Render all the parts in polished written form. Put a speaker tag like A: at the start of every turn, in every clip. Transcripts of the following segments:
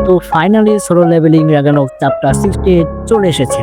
A: তো finally solo leveling dragon chapter 68 চলে এসেছে।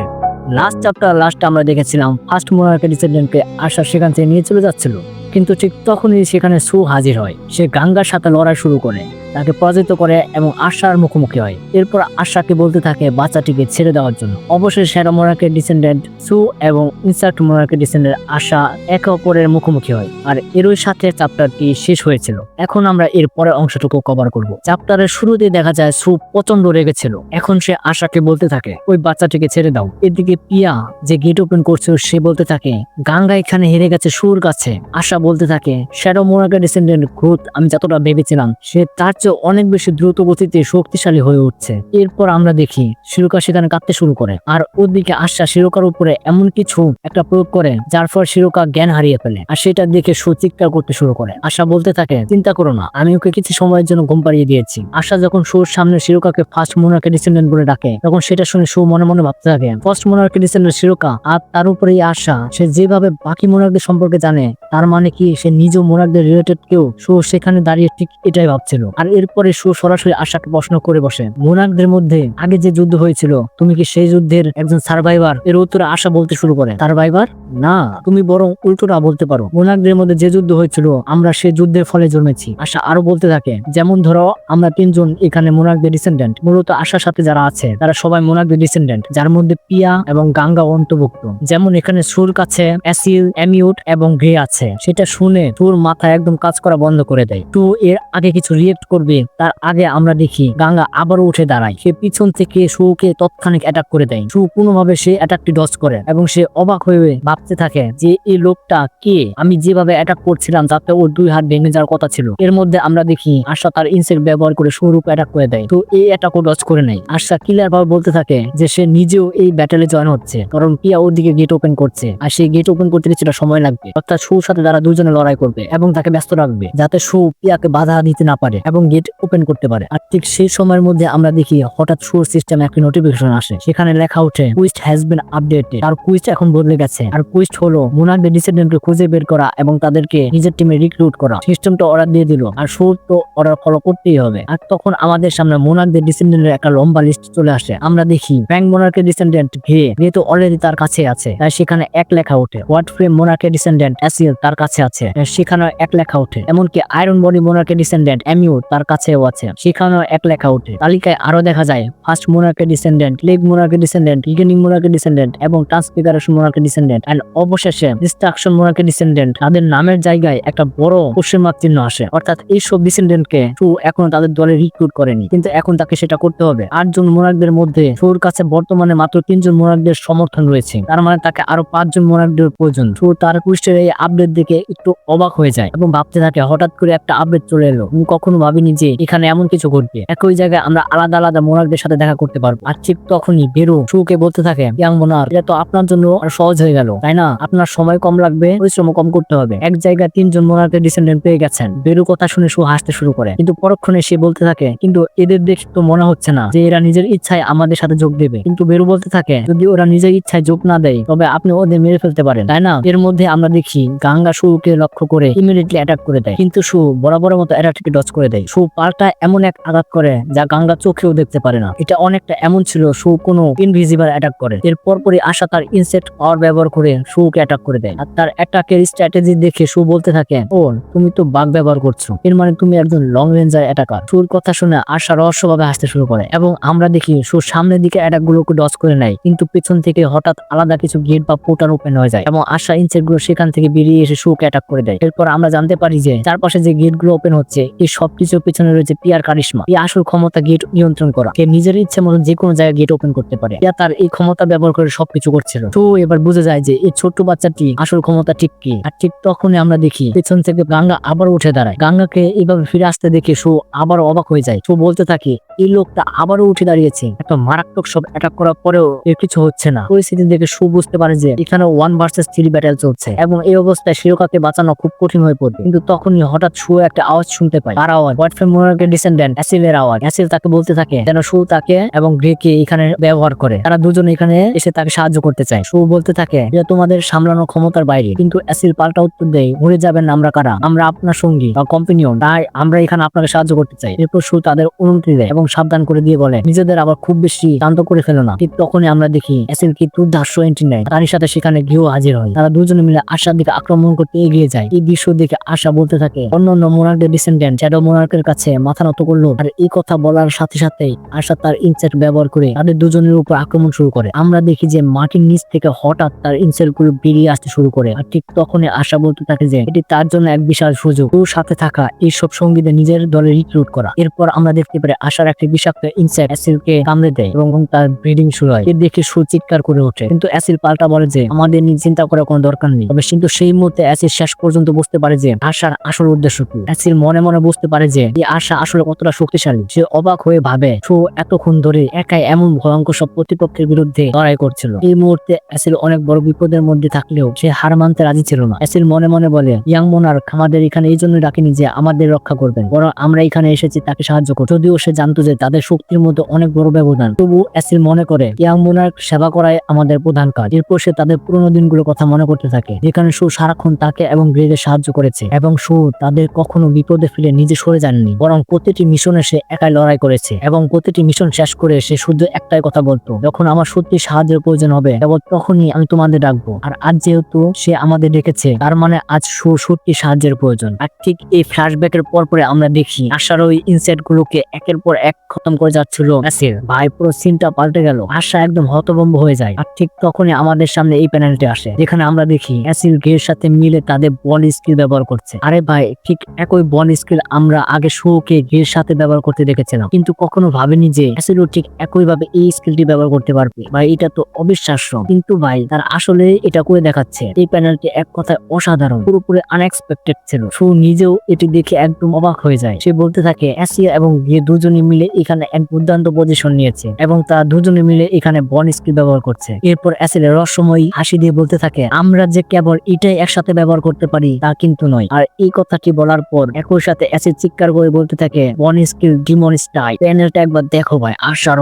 A: লাস্টে আমরা দেখেছিলাম ফার্স্ট মোনার্কে ডিসেন্ডেন্টকে আশা সেখান থেকে নিয়ে চলে যাচ্ছিল, কিন্তু ঠিক তখনই সেখানে সু হাজির হয়। সে গাঙ্গার সাথে লড়াই শুরু করে, তাকে পরাজিত করে এবং আশার মুখোমুখি হয়। এরপর আশাকে বলতে থাকে বাচ্চাটিকে ছেড়ে দেওয়ার জন্য। অবশেষে শ্যাডো মোনার্কের ডিসেন্ডেন্ট সু এবং ইনসাক্ট মোনার্কের ডিসেন্ডেন্ট আশা একে অপরের মুখোমুখি হয়, আর এরই সাথে চ্যাপ্টারটি শেষ হয়েছিল। এখন আমরা এর পরের অংশটুকু কভার করব। চ্যাপ্টারের শুরুতে দেখা যায় সু প্রচন্ড রেগেছিল। এখন সে আশাকে বলতে থাকে ওই বাচ্চাটিকে ছেড়ে দাও। এদিকে পিয়া যে গেট ওপেন করছে সে বলতে থাকে গাঙ্গা এখানে হেরে গেছে সুর কাছে। আশা বলতে থাকে শ্যাডো মোনার্কের ডিসেন্ডেন্ট গ্রোথ আমি যতটা ভেবেছিলাম সে তার চেয়ে অনেক বেশি দ্রুত গতিতে শক্তিশালী হয়ে উঠছে। এরপর আমরা দেখি শিরোকা সেখানে কাঁদতে শুরু করে, আর ওদিকে আশা শিরোকার উপরে এমন কিছু একটা প্রয়োগ করে যার ফলে শিরোকা জ্ঞান হারিয়ে ফেলে, আর সেটা দেখে সু চিৎকার করতে শুরু করে। আশা বলতে থাকে চিন্তা করো না, আমি ওকে কিছু সময়ের জন্য ঘুম পাড়িয়ে দিয়েছি। আশা যখন সুর সামনে শিরোকাকে ফার্স্ট মোনার্কের ডিসেন্ডেন্ট বলে ডাকে, তখন সেটা শুনে সু মনে মনে ভাবতে থাকে ফার্স্ট মোনার্কের ডিসেন্ডেন্ট শিরোকা, আর তার উপরেই আশা। সে যেভাবে বাকি মোনার্কদের সম্পর্কে জানে, তার মানে কি সে নিজেও মোনার্কদের রিলেটেড কেউ। সু সেখানে দাঁড়িয়ে ঠিক এটাই ভাবছিল। আর এরপরে সু সরাসরি আশাকে প্রশ্ন করে বসে মোনার্কদের মধ্যে আগে যে যুদ্ধ হয়েছিল তুমি কি সেই যুদ্ধের একজন সার্ভাইভার? এর উত্তরে আশা বলতে শুরু করে সার্ভাইভার না, তুমি বরং উল্টোটা বলতে পারো। মোনার্কদের মধ্যে যে যুদ্ধ হয়েছিল আমরা সেই যুদ্ধের ফলে জন্মেছি। আশা আরো বলতে থাকে যেমন ধরো আমরা তিনজন এখানে মোনার্কদের ডিসেন্ডেন্ট। মূলত আশার সাথে যারা আছে তারা সবাই মোনার্কদের ডিসেন্ডেন্ট, যার মধ্যে পিয়া এবং গাঙ্গা অন্তর্ভুক্ত। যেমন এখানে সুর কাছে অ্যাসিল, অ্যামিউট এবং গ্রে আছে। সেটা শুনে সুর মাথা একদম কাজ করা বন্ধ করে দেয়। তো এর আগে কিছু রিয়েক্ট করবে তার আগে আমরা দেখি গাঙ্গা আবারও উঠে দাঁড়ায়। সে পিছন থেকে সুকে তৎক্ষণিক অ্যাটাক করে দেয়। সু কোনোভাবে সে অ্যাটাকটি ডজ করে এবং সে অবাক হয়ে ভাবতে থাকে যে এই লোকটা কে, আমি যেভাবে অ্যাটাক করছিলাম তাতে ওর দুই হাত ভেঙে যাওয়ার কথা ছিল। এর মধ্যে আমরা দেখি আশা তার ইনসেক্ট ব্যবহার করে সুর উপর অ্যাটাক করে দেয়। তো এই অ্যাটাকও ডজ করে নেয়। আশা ক্লিয়ার ভাবে বলতে থাকে যে সে নিজেও এই ব্যাটেলে জয়েন হচ্ছে, কারণ পিয়া ওদিকে গেট ওপেন করছে আর সেই গেট ওপেন করতে কিছুটা সময় লাগবে। অর্থাৎ সুর সাথে তারা দুজনে লড়াই করবে এবং তাকে ব্যস্ত রাখবে যাতে সু পিয়াকে বাধা দিতে না পারে এবং গেট ওপেন করতে পারে। আর ঠিক সেই সময়ের মধ্যে আমরা দেখি হঠাৎ সুর সিস্টেমে একটি নোটিফিকেশন আসে। সেখানে লেখা ওঠে কুইস্ট হ্যাজ বিন আপডেটেড। আর কুইস্ট এখন বদলে গেছে। আর কুইস্ট হলো মোনার্কদের ডিসেন্ডেন্টকে খুঁজে বের করা এবং তাদেরকে নিজের টিমে রিক্রুট করা। সিস্টেমটা অর্ডার দিয়ে দিল আর সুর তো অর্ডার ফলো করতেই হবে। আর তখন আমাদের সামনে মোনার্কদের ডিসেন্ডেন্টের একটা লম্বা লিস্ট চলে আসে। আমরা দেখি ব্যাংক মোনার্কের ডিসেন্ডেন্ট ঘে তো অলরেডি তার কাছে আছে, তাই সেখানে এক লেখা ওঠে। হোয়াট ফ্রেম মোনার্কের ডিসেন্ডেন্ট অ্যাসিল তার কাছে আছে, সেখানে এক লেখা ওঠে। এমনকি আয়রন বডি মোনার্কের ডিসেন্ডেন্ট অ্যামিউট তার কাছেও আছে, সেখানেও এক লেখা ওঠে। তালিকায় আরো দেখা যায় ফার্স্ট মোনার্কের ডিসেন্ডেন্ট, লেগ মোনার্কের ডিসেন্ডেন্ট, লিগেনিং মোনার্কের ডিসেন্ডেন্ট এবং ট্রান্সফিগারেশন মোনার্কের ডিসেন্ডেন্ট এন্ড অবশেষে ডিস্ট্রাকশন মোনার্কের ডিসেন্ডেন্ট। তাদের নামের জায়গায় একটা বড় কোশ্চেন মার্ক চিহ্ন আসে। অর্থাৎ এইসব ডিসেন্ডেন্টকে সু এখনো তাদের দলে রিক্রুট করেনি, কিন্তু এখন তাকে সেটা করতে হবে। 8 জন মোনার্কদের মধ্যে সুর কাছে বর্তমানে মাত্র 3 জন মোনার্কদের সমর্থন রয়েছে, তার মানে তাকে আরো 5 জন মোনার্কদের প্রয়োজন। সু তার কুইস্টের এই আপডেট দেখে একটু অবাক হয়ে যায় এবং ভাবতে থাকে হঠাৎ করে একটা আপডেট চলে এলো। আমি কখনো ভাবিনি যে এখানে এমন কিছু ঘটবে। একই জায়গায় আমরা আলাদা আলাদা মোনার্কদের সাথে দেখা করতে পারবো। আর ঠিক তখনই বেরো সুকে বলতে থাকে ইয়াং মোনার্ক, এটা তো আপনার জন্য আর সহজ হয়ে গেল, তাই না? আপনার সময় কম লাগবে, পরিশ্রম কম করতে হবে। এক জায়গায় 3 জন মোনার্কের ডিসেন্ডেন্ট পেয়ে গেছেন। বেরো কথা শুনে সু হাসতে শুরু করে, কিন্তু পরক্ষণে সে বলতে থাকে কিন্তু এদের দেখে তো মনে হচ্ছে না যে এরা নিজের ইচ্ছায় আমাদের সাথে যোগ দেবে। কিন্তু বেরো বলতে থাকে যদি ওরা নিজের ইচ্ছায় যোগ না দেয় তবে আপনি ওদের মেরে ফেলতে পারেন, তাই না? এর মধ্যে আমরা দেখি গাঙ্গা সুকে লক্ষ্য করে ইমিডিয়েটলি অ্যাটাক করে দেয়, কিন্তু সু বরাবরের মতো অ্যাটাকটিকে ডজ করে দেয়। সু পাল্টা এমন এক আঘাত করে যা গাঙ্গা চোখেও দেখতে পারে না। এটা অনেকটা এমন ছিল সু কোনো ইনভিজিবল অ্যাটাক করে। এর পরপরই আশা তার ইনসেক্ট পাওয়ার ব্যবহার করে সুকে অ্যাটাক করে দেয়। আর তার অ্যাটাকের স্ট্র্যাটেজি দেখে সু বলতে থাকে ও তুমি তো বাগ ব্যবহার করছো, এর মানে তুমি একজন লং রেঞ্জার অ্যাটাকার। সুর কথা শুনে আশা রহস্যভাবে হাসতে শুরু করে এবং আমরা দেখি সু সামনের দিকে অ্যাটাক গুলোকে ডজ করে নেয়, কিন্তু পেছন থেকে হঠাৎ আলাদা কিছু গেট বা পোর্টাল ওপেন হয়ে যায় এবং আশা ইনসেক্ট গুলো সেখান থেকে বেরিয়ে এসে সুকে অ্যাটাক করে দেয়। এরপর আমরা জানতে পারি যে চারপাশে যে গেট গুলো ওপেন হচ্ছে এই সবকিছুর পেছনে রয়েছে পিয়ার কারিশমা। এই আসল ক্ষমতা গেট নিয়ন্ত্রণ করা। সে নিজের ইচ্ছে মতো যে কোনো জায়গায় গেট ওপেন করতে পারে। পিয়া তার এই ক্ষমতা ব্যবহার করে সবকিছু করছিল। তো এবার বুঝে যায় যে এই ছোট্ট বাচ্চাটি আসল ক্ষমতা ঠিক কি। আর ঠিক তখনই আমরা দেখি পেছন থেকে গাঙ্গা আবার উঠে দাঁড়ায়। গাঙ্গাকে এইভাবে ফিরে আসতে দেখে সু আবার অবাক হয়ে যায়। সু বলতে থাকে এই লোকটা আবারও উঠে দাঁড়িয়েছে। একটা মারাত্মক সব অ্যাটাক করার পরেও এর কিছু হচ্ছে না। পরিস্থিতি দেখে সু বুঝতে পারে যে এখানে 1 ভার্সেস 3 ব্যাটেল চলছে এবং এই অবস্থায় শিরোকাকে বাঁচানো খুব কঠিন হয়ে পড়বে। কিন্তু তখনই হঠাৎ সু একটা আওয়াজ শুনতে পায়। তার আওয়াজ হোয়াইট ফ্লেম মোনার্কের ডিসেন্ডেন্ট অ্যাসিলের আওয়াজ। অ্যাসিল তাকে বলতে থাকে যেন সু তাকে এবং গ্রেকে এখানে ব্যবহার করে। তারা দুজন এখানে এসে তাকে সাহায্য করতে চায়। সু বলতে থাকে যে তোমাদের সামলানোর ক্ষমতার বাইরে। কিন্তু অ্যাসিল পাল্টা উত্তর দেয়, ঘুরে যাবেন আমরা কারা? আমরা আপনার সঙ্গী বা কম্পিনিয়ন, তাই আমরা এখানে আপনাকে সাহায্য করতে চাই। এরপর সু তাদের অনুমতি দেয় এবং সাবধান করে দিয়ে বলে নিজেদের আবার খুব বেশি শান্ত করে ফেলো না। ঠিক তখনই আমরা দেখি অ্যাসিল কি দুর্ধর্ষ এন্ট্রি নেয়। তারই সাথে সেখানে গৃহ হাজির হয়। তারা দুজনে মিলে আশার দিকে আক্রমণ করতে এগিয়ে যায়। এই দৃশ্য দেখে আশা বলতে থাকে অন্যান্য মোনার্কদের ডিসেন্ডেন্ট শ্যাডো মোনার্কের কাছে মাথা নত করলো। আর এই কথা বলার সাথে সাথেই আশা তার ইনসেক্ট ব্যবহার করে তাদের দুজনের উপর আক্রমণ শুরু করে। আমরা দেখি যে মাটির নিচ থেকে হঠাৎ তার ইনসেক্ট গুলো বেরিয়ে আসতে শুরু করে। আর ঠিক তখনই আশা বলতে থাকে যে এটি তার জন্য এক বিশাল সুযোগ ওর সাথে থাকা এইসব সঙ্গীদের নিজের দলে রিক্রুট করা। এরপর আমরা দেখতে পারি আশার একটি বিষাক্ত ইনসেক্ট অ্যাসিলকে কামড়ে দেয় এবং তার ব্রিডিং শুরু হয়। এর দেখে সু চিৎকার করে ওঠে, কিন্তু অ্যাসিল পাল্টা বলে যে আমাদের নিয়ে চিন্তা করার কোনো দরকার নেই। তবে কিন্তু সেই মুহূর্তে অ্যাসিল শেষ পর্যন্ত বুঝতে পারে যে আশার আসল উদ্দেশ্য কি। অ্যাসিল মনে মনে বুঝতে পারে যে এই আশা আসলে কতটা শক্তিশালী। সে অবাক হয়ে ভাবে সু এতক্ষণ ধরে একাই এমন ভয়ঙ্কর সব প্রতিপক্ষের বিরুদ্ধে লড়াই করছিল। এই মুহূর্তে অ্যাসিল অনেক বড় বিপদের মধ্যে থাকলেও সে হার মানতে রাজি ছিল না। অ্যাসিল মনে মনে বলে ইয়াং মোনার্ক আমাদের এখানে এই জন্য ডাকেনি যে আমাদের রক্ষা করবেন, বরং আমরা এখানে এসেছি তাকে সাহায্য করতে। যদিও সে জানতো যে তাদের শক্তির মধ্যে অনেক বড় ব্যবধান, তবু অ্যাসিল মনে করে ইয়াং মোনার্ক সেবা করাই আমাদের প্রধান কাজ। এরপর সে তাদের পুরোনো দিনগুলোর কথা মনে করতে থাকে, যেখানে সু সারাক্ষণ তাকে এবং গ্রেগে সাহায্য করেছে এবং সু তাদের কখনো বিপদে ফেলে নিজে সরে যাননি, বরং প্রতিটি মিশনে সে একাই লড়াই করেছে এবং প্রতিটি মিশন শেষ করে সে শুধু একটাই কথা বলতো, যখন আমার সত্যি সাহায্যের প্রয়োজন হবে কেবল তখনই আমি তোমাদের ডাকবো। আর আজ যেহেতু সে আমাদের ডেকেছে তার মানে আজ সু সত্যি সাহায্যের প্রয়োজন। আর ঠিক এই ফ্ল্যাশব্যাকের পরে আমরা দেখি আশার ওই ইনসেক্ট গুলোকে একের পর এক খতম করে যাচ্ছিল অ্যাসিল। ভাই পুরো সিনটা পাল্টে গেল, আশা একদম হতভম্ব হয়ে যায়। আর ঠিক তখনই আমাদের সামনে এই প্যানেলটি আসে, যেখানে আমরা দেখি অ্যাসিল গ্রের সাথে মিলে তাদের বন্ড স্কিল ব্যবহার করছে। আরে ভাই ঠিক একই বন্ড স্কিল আমরা আগে সুকে গ্রের সাথে ব্যবহার করতে দেখেছিলাম, কিন্তু কখনো ভাবিনি যে অ্যাসিলও ঠিক একই ভাবে এই স্কিলটি ব্যবহার করতে পারবে। ভাই এটা তো অবিশ্বাস্য, কিন্তু ভাই তারা আসলে এটা করে দেখাচ্ছে। এই প্যানেলটি এক কথায় অসাধারণ, পুরোপুরি আনএক্সপেক্টেড ছিল। সু নিজেও এটি দেখে একদম অবাক হয়ে যায়। সে বলতে থাকে অ্যাসিয়া এবং গ্রে দুজনে মিলে এখানে এক দুর্দান্ত পজিশন নিয়েছে এবং তারা দুজনে মিলে এখানে বন্ড স্কিল ব্যবহার করছে। এরপর অ্যাসিলের রহস্যময়ী হাসি দিয়ে বলতে থাকে আমরা যে কেবল এটাই একসাথে ব্যবহার করতে পারি তা কিন্তু নয়। আর এই কথাটি বলার পর একই সাথে অ্যাসিড চিৎকার করে বলতে থাকে বন্ড স্কিল ডিমন স্টাইল। প্যানেলটা একবার দেখো ভাই, আশার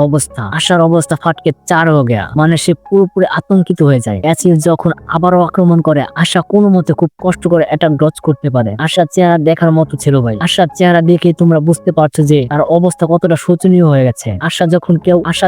A: অবস্থা ফাটকে চার হয়ে গেয়া, মানে সে পুরোপুরি আতঙ্কিত হয়ে যায়। অ্যাসিড যখন আবারও আক্রমণ করে আশা কোনো মতে খুব কষ্ট করে অ্যাটাক ডজ করতে পারে। আশার চেহারা দেখার মতো ছিল ভাই। আশার চেহারা দেখে তোমরা বুঝতে পারছো যে তার অবস্থা কতটা শোচনীয় হয়ে গেছে। আশা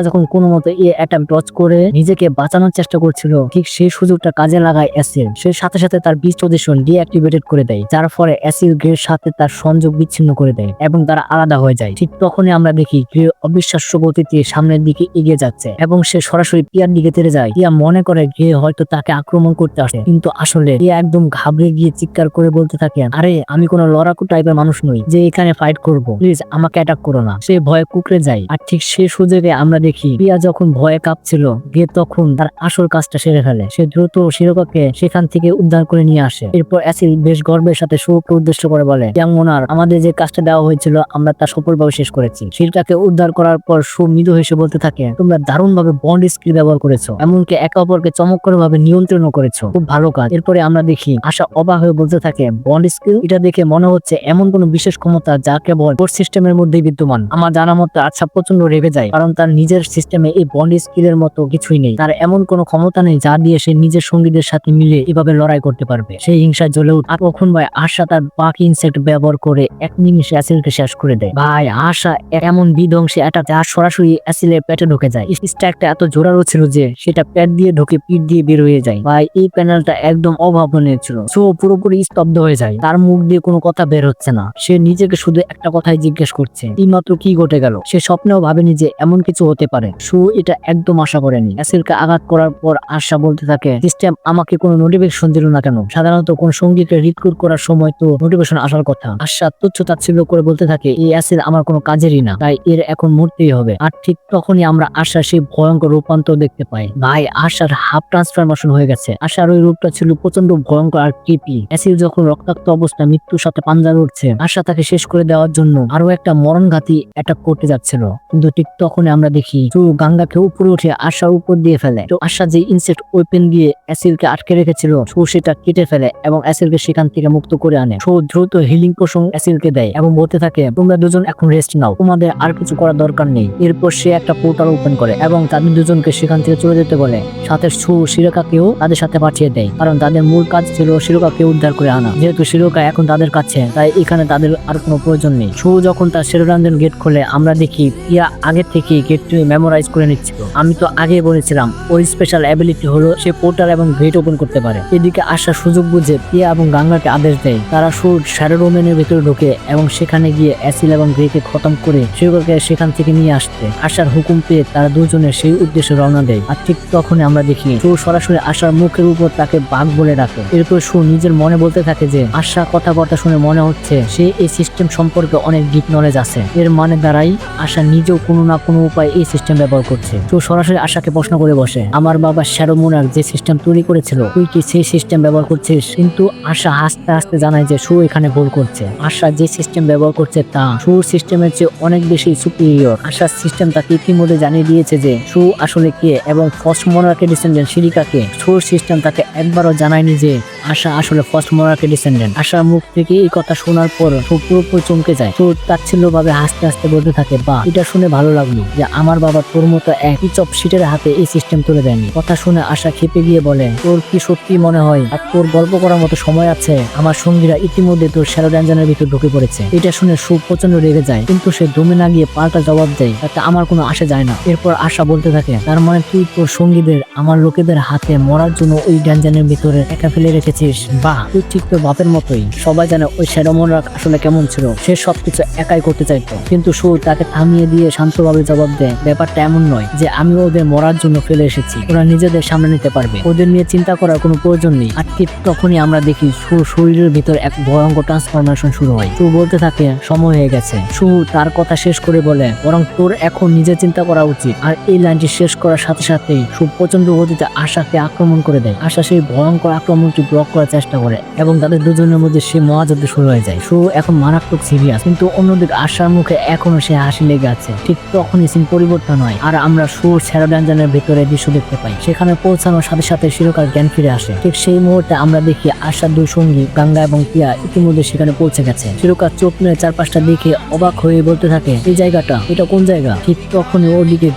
A: যখন কোনো মতে এই অ্যাটাক ডজ করে নিজেকে বাঁচানোর চেষ্টা করছিল, ঠিক সেই সুযোগটা কাজে লাগায় অ্যাসিড। সে সাথে সাথে তার বিচ পজিশন ডিঅ্যাক্টিভেটেড করে দেয়, যার ফলে অ্যাসিড গ্রের সাথে তার সংযোগ বিচ্ছিন্ন করে দেয় এবং তারা আলাদা হয়ে যায়। ঠিক তখনই আমরা দেখি গ্রে অবিশ্বাস্য গতিতে সামনের দিকে এগিয়ে যাচ্ছে এবং সে সরাসরি টিয়ার দিকে তেড়ে যায়। টিয়া মনে করে গ্রে হয়তো তাকে আক্রমণ করতে আসে, কিন্তু আসলে টিয়া একদম ঘাবড়ে গিয়ে চিৎকার করে বলতে থাকে আরে আমি কোনো লড়াকু টাইপের মানুষ নই যে এখানে ফাইট করব, প্লিজ আমাকে অ্যাটাক করো না। সে ভয়ে কুকড়ে যায়। আর ঠিক সে সুযোগে আমরা দেখি টিয়া যখন ভয়ে কাঁপছিল, গ্রে তখন তার আসল কাজটা সেরে ফেলে। সে দ্রুত শিরোকাকে সেখান থেকে উদ্ধার করে নিয়ে আসে। এরপর অ্যাসিড বেশ গর্বের সাথে সুকে উদ্দেশ্য করে বলে ইয়াং মোনার্ক আমাদের যে কাজটা দেওয়া হয়েছিল আমরা তা সফলভাবে শেষ করেছি। শিরকাকে উদ্ধার করার পর সু মৃদু হেসে বলতে থাকে তোমরা দারুণভাবে বন্ড স্কিল ব্যবহার করেছো, এমনকি একে অপরকে চমৎকার ভাবে নিয়ন্ত্রণও করেছো, খুব ভালো কাজ। এরপরে আমরা দেখি আশা অবাক হয়ে বলতে থাকে বন্ড স্কিল, এটা দেখে মনে হচ্ছে এমন কোন বিশেষ ক্ষমতা যা কেবল কোর সিস্টেমের মধ্যেই বিদ্যমান। আমার জানা মতো আচ্ছা প্রচন্ড রেগে যায়, কারণ তার নিজের সিস্টেমে এই বন্ড স্কিলের মতো কিছুই নেই। তার এমন কোনো ক্ষমতা নেই যা দিয়ে সে নিজের সঙ্গীদের সাথে মিলে এভাবে লড়াই করতে পারবে। সেই হিংসায় জ্বলে উঠ। আর তখন ভাই আশা তার বাকি ইনসেক্ট ব্যবহার করে এক নিমিষে অ্যাসিলকে শেষ করে দেয়। ভাই আশা এমন বিধ্বংসী এটা যা সরাসরি অ্যাসিলের পেটে ঢুকে যায়। স্ট্রাইকটা এত জোরালো ছিল যে সেটা পেট দিয়ে ঢুকে পিঠ দিয়ে বের হয়ে যায়। ভাই এই প্যানেলটা একদম অভাবনীয় ছিল। সো পুরোপুরি স্তব্ধ হয়ে যায়, তার মুখ দিয়ে কোনো কথা বের হচ্ছে না। সে নিজেকে শুধু একটা কথাই জিজ্ঞেস করছে এইমাত্র কি ঘটে গেল। সে স্বপ্নেও ভাবেনি যে এমন কিছু হতে পারে। সো এটা একদম আশা করেনি। অ্যাসিলকে আঘাত করার পর আশা বলতে থাকে সিস্টেম আমাকে কোনো নোটিফিকেশন দিল না কেন? সাধারণত কোন সঙ্গীকে রিক্রুট করার সময় তো নোটিফিকেশন আসার কথা। আশা তুচ্ছ-তাচ্ছিল্য করে বলতে থাকে এই অ্যাসিল আমার কোনো কাজেরই না, তাই এর এখন মরতেই হবে। আর ঠিক তখনই আমরা আশার সেই ভয়ঙ্কর রূপান্তর দেখতে পাই। ভাই আশার হাফ ট্রান্সফরমেশন হয়ে গেছে। আশার ওই রূপটা ছিল প্রচন্ড ভয়ঙ্কর আর ক্রিপি। অ্যাসিল যখন রক্তাক্ত অবস্থা মৃত্যুর সাথে পাঞ্জা লড়ছে, আশা তাকে শেষ করে দেওয়ার জন্য আরো একটা মরণঘাতী অ্যাটাক করতে যাচ্ছিল, কিন্তু ঠিক তখনই আমরা দেখি গাঙ্গাকে উপরে উঠে আশার উপর দিয়ে ফেলে। তো আশা যে ইনসেক্ট ওয়েপেন দিয়ে অ্যাসিলকে আটকে রেখেছিল সেটা কেটে ফেলে এবং অ্যাসিলকে সেখান থেকে মুক্ত করে আনে। দ্রুত হিলিং পোশন অ্যাসিলকে দেয় এবং বলতে থাকে তোমরা দুজন এখন রেস্ট নাও, তোমাদের আর কিছু করার দরকার নেই। এরপর সে একটা পোর্টাল ওপেন করে এবং তাদের দুজনকে সেখান থেকে চলে যেতে বলে। সাথে সু শিরোকাকেও তাদের সাথে পাঠিয়ে দেয়, কারণ তাদের মূল কাজ ছিল শিরোকাকে উদ্ধার করে আনা। যেহেতু শিরোকা এখন তাদের কাছে, তাই এখানে তাদের আর কোনো প্রয়োজন নেই। সু যখন তার শিরোরঞ্জন গেট খোলে আমরা দেখি পিয়া আগে থেকে গেটটি মেমোরাইজ করে নিচ্ছিল। আমি তো আগে বলেছিলাম ওই স্পেশাল অ্যাবিলিটি হলো সে পোর্টাল এবং গেট ওপেন করতে পারে। এদিকে আসার সুযোগ বুঝে পিয়া এবং গাঙ্গাকে আদেশ দেয় তারা সু শ্যাডো ডোমেনের ভিতরে ঢোকে এবং সেখানে গিয়ে অ্যাসিল এবং গ্রেকে খতম করে শিরোকাকে সেখান থেকে নিয়ে আসতে। আসার হুকুম পেয়ে তারা দুজনে সেই উদ্দেশ্যে রওনা দেয়। আর ঠিক তখনই আমরা দেখি সু সরাসরি আশার মুখের উপর তাকে বাঘ বলে ডাকে। এরপর সু নিজের মনে বলতে থাকে যে আশা কথাবার্তা শুনে মনে হচ্ছে সে এই সিস্টেম সম্পর্কে অনেক ডিপ নলেজ আছে। এর মানে দ্বারাই আশা নিজেও কোনো না কোনো উপায়ে এই সিস্টেম ব্যবহার করছে। সু সরাসরি আশাকে প্রশ্ন করে বসে আমার বাবা শ্যাডো মোনার্ক যে সিস্টেম তৈরি করেছিল তুই কি সেই সিস্টেম ব্যবহার করছিস? কিন্তু আশা হাসতে হাসতে জানায় যে সু এখানে ভুল করছে। আশা যে সিস্টেম ব্যবহার করছে তা সুর সিস্টেমের চেয়ে অনেক বেশি সুপিরিয়র। আশার সিস্টেম তাকে ইতিমধ্যে জানিয়ে দিয়েছে যে সু আসলে কে এবং ফার্স্ট মোনার্কের ডিসেন্ডেন্ট শিরিকাকে। সুর সিস্টেম তাকে একবারও জানায়নি যে আশা আসলে ফার্স্ট মোনার্কের ডিসেন্ডেন্ট। আশার মুখ থেকে এই কথা শোনার পর সু পুরোপুরি চমকে যায়। সু তাচ্ছিল্যভাবে হাসতে হাসতে বলতে থাকে বা এটা শুনে ভালো লাগলো যে আমার বাবা তোর মতো এক পিচপ সিটের হাতে এই সিস্টেম তুলে দেয়নি। কথা শুনে আশা খেপে গিয়ে বলে তোর কি সত্যি মনে হয় আর তোর গল্প করার মতো সময় আছে? আমার সঙ্গীরা ইতিমধ্যে তোর শ্যাডো ড্যাঞ্জনের ভিতর ঢুকে পড়েছে। এটা শুনে সু প্রচন্ড রেগে যায়, কিন্তু সে দমে না গিয়ে পাল্টা জবাব দেয় তাতে আমার কোনো আসে যায় না। এরপর আশা বলতে থাকে তার মানে তুই তোর সঙ্গীদের আমার লোকেদের হাতে মরার জন্য ওই ড্যাঞ্জনের ভিতরে একা ফেলে রেখেছিস। বাহ, তুই ঠিক তোর বাপের মতোই। সবাই জানে ওই শ্যাডো মোনার্ক আসলে কেমন ছিল, সে সবকিছু একাই করতে চাইতো। কিন্তু সু তাকে থামিয়ে দিয়ে শান্তভাবে জবাব দেয় ব্যাপারটা এমন নয় যে আমি ওদের মরার জন্য ফেলে এসেছি, ওরা নিজেদের সামনে নিতে পারবে, ওদের নিয়ে চিন্তা করার কোনো প্রয়োজন নেই। আর ঠিক তখনই আমরা দেখি সুর শরীরের ভিতর এক ভয়ঙ্কর ট্রান্সফরমেশন শুরু হয়। সু বলতে থাকে সময় হয়ে গেছে। সু তার কথা শেষ করে বলে বরং তোর এখন নিজে চিন্তা করা উচিত। আর এই লাইনটি শেষ করার সাথে সাথেই সু প্রচন্ড গতিতে আশাকে আক্রমণ করে দেয়। আশা সেই ভয়ঙ্কর আক্রমণটি ব্লক করার চেষ্টা করে এবং তাদের দুজনের মধ্যে সেই মহাযুদ্ধ শুরু হয়ে যায়। সু এখন মারাত্মক সিরিয়াস, কিন্তু অন্যদিকে আশার মুখে এখনো সে হাসি লেগে আছে। ঠিক তখনই সিন পরিবর্তন হয় আর আমরা সুর শ্যাডো ড্যাঞ্জনের ভিতরে দৃশ্য দেখতে পাই। সেখানে পৌঁছানোর সাথে সাথে শিরোকার জ্ঞান ফিরে আসে। ঠিক সেই মুহূর্তে আমরা দেখি আশার দুই সঙ্গী গাঙ্গা এবং পিয়া ইতিমধ্যে সেখানে পৌঁছে গেছে। শিরোকার চোখ মেরে চারপাশটা দেখে অবাক হয়ে বলতে থাকে এই জায়গাটা, এটা কোন জায়গা? ঠিক তখনই ওদিকে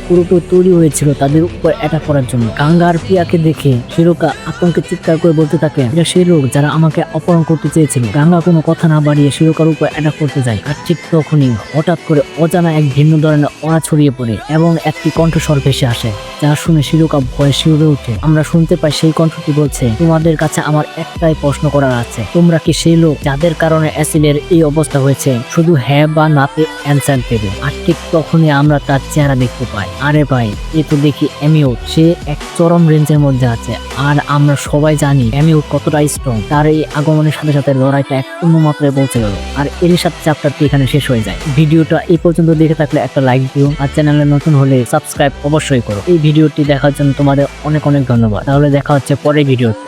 A: পুরোপুরি তৈরি হয়েছিল তাদের উপর অ্যাটাক করার জন্য। গাঙ্গা আর পিয়াকে দেখে শিরোকা আতঙ্কে চিৎকার করে বলতে থাকে এটা সেই লোক যারা আমাকে অপহরণ করতে চেয়েছিল। গাঙ্গা কোনো কথা না বাড়িয়ে শিরোকার উপর অ্যাটাক করতে যায়। আর ঠিক তখনই হঠাৎ করে অজানা এক ভিন্ন ধরনের অরা ছড়িয়ে পড়ে এবং একটি কণ্ঠস্বর ভেসে আসে, যা শুনে শিরোকা ভয়ে শিউরে ওঠে। আমরা শুনতে পাই সেই কণ্ঠটি বলছে তোমাদের কাছে আমার একটাই প্রশ্ন করার আছে, তোমরা কি সেই লোক যাদের কারণে অ্যাসিলের এই অবস্থা হয়েছে? শুধু হ্যাঁ বা নাতে অ্যান্সার দেবে। আর ঠিক তখনই আমরা তার চেহারা দেখতে পাই। আরে ভাই, এ তো দেখি এমিউট, সে এক চরম রেঞ্জের মধ্যে আছে। আর আমরা সবাই জানি এমিউট কতটা স্ট্রং। তার এই আগমনের সাথে সাথে লড়াইটা এক অন্য মাত্রায় পৌঁছে গেল। আর এর সাথে চ্যাপ্টারটি এখানে শেষ হয়ে যায়। ভিডিওটা এই পর্যন্ত দেখে থাকলে একটা লাইক দিও, আর চ্যানেলে নতুন হলে সাবস্ক্রাইব অবশ্যই করো। এই ভিডিওটি দেখার জন্য তোমাদের অনেক অনেক ধন্যবাদ। তাহলে দেখা হচ্ছে পরের ভিডিওতে।